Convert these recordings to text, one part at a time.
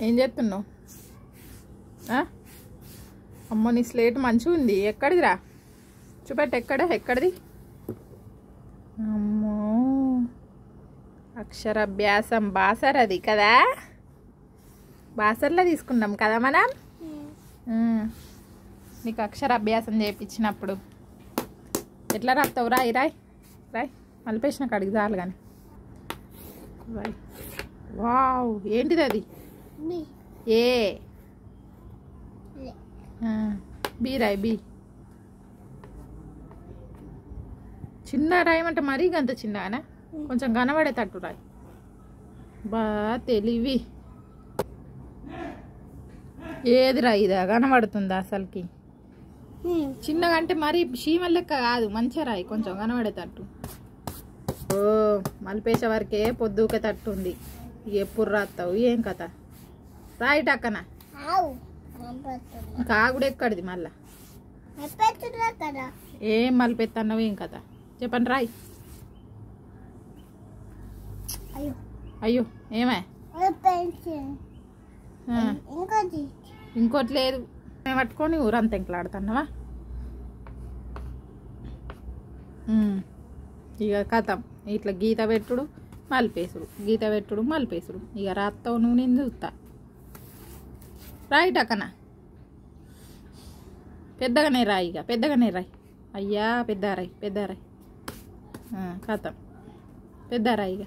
ఏం చేస్తున్నావు? అమ్మో నీ స్లేట్ మంచిగా ఉంది. ఎక్కడిదిరా? చూపెట్టు. ఎక్కడిది? అమ్మో అక్షరాభ్యాసం బాసర్ అది కదా. బాసర్లో తీసుకున్నాం కదా మనం. నీకు అక్షరాభ్యాసం చేయించినప్పుడు ఎట్లా రాస్తావు? రాయి మలిపేసిన కాడికి చాలు కానీ. వావ్, ఏంటిది అది? ఏ బి రాయి. బి చిన్న రాయమంటే మరీ గంత చిన్నగానే, కొంచెం కనబడేటట్టు రాయి. బా తెలివి. ఏది రాయి? ఇదా కనబడుతుందా అసలుకి? చిన్నగా అంటే మరీ చీమల లెక్క కాదు, మంచిగా రాయి, కొంచెం కనబడేటట్టు. ఓ మలిపేసే వరకే పొద్దుకే తట్టు ఉంది. ఎప్పుడు రాస్తావు? ఏం కథ? రాయిట్ అక్కన. కాగుడు ఎక్కడిది మళ్ళా? ఏం మలిపెత్తన్నావు? ఏం కథ చెప్పండి. రాయి. అయ్యో ఏమే? ఇంకోటి లేదు పట్టుకొని ఊరంతా ఇంకలాడుతున్నావా? ఇక కథం. ఇట్లా గీత పెట్టుడు మలిపేసుడు, గీత పెట్టుడు మలిపేసుడు. ఇక రాస్తావు నువ్వు, నేను చూస్తా. రాయిట్ అక్కన. పెద్దగానే రాయి. ఇక పెద్దగానే రాయి. అయ్యా పెద్ద రాయి. కథం. పెద్ద రాయి. ఇక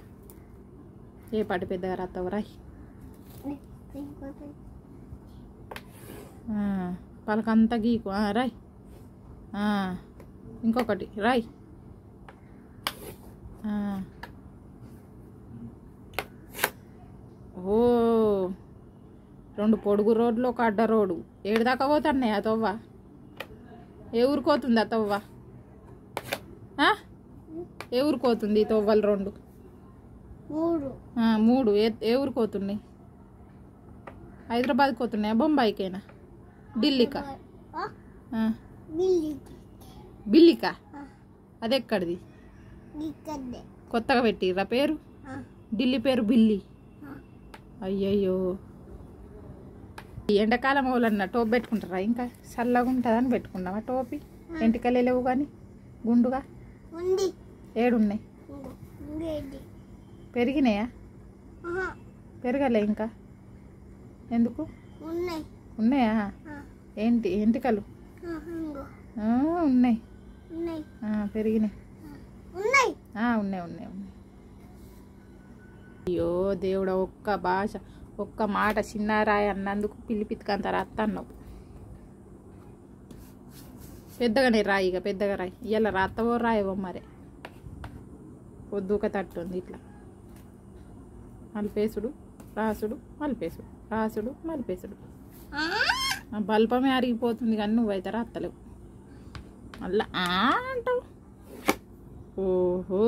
ఏ పాటి పెద్దగా రాస్తావు? రాయి. పలకంతా గీకు. రాయి. ఇంకొకటి రాయి. ఓ 2 పొడుగు రోడ్లు, ఒక అడ్డ రోడ్డు. ఏడు దాకా పోతున్నాయి ఆ తవ్వ? ఏ ఊరుకోతుంది ఆ తవ్వ? ఏ ఊరుకోతుంది తవ్వలు? 2 3 ఏ ఊరుకోతున్నాయి? హైదరాబాద్కి పోతున్నాయా? బొంబాయికేనా? ఢిల్లీకా? బిల్లికా? అది ఎక్కడిది? కొత్తగా పెట్టిర్రా పేరు? ఢిల్లీ పేరు బిల్లి. అయ్యయ్యో, ఎండాకాలం వాళ్ళన్న టోపీ పెట్టుకుంటారా? ఇంకా చల్లగా ఉంటుందని పెట్టుకున్నావా టోపీ? ఎంటికలే లేవు కానీ గుండుగా. ఏడున్నాయి? పెరిగినాయా? పెరగలే ఇంకా? ఎందుకు? ఉన్నాయా? ఏంటి ఎంటికలు? ఉన్నాయి. పెరిగినాయి. ఉన్నాయి. అయ్యో దేవుడా, ఒక్క భాష ఒక్క మాట చిన్నారాయి అన్నందుకు పిలిపిత్తుకంత రాత్తన్నావు. పెద్దగానే రాయి. ఇక పెద్దగా రాయి. ఇలా రాత్తవో రాయవో మరే. పొద్దుక తట్టుంది ఇట్లా మలిపేసుడు రాసుడు మలిపేసుడు రాసుడు మలిపేసుడు. బల్పమే అరిగిపోతుంది కానీ నువ్వైతే రాత్తలేవు. మళ్ళా అంటావు. ఓహో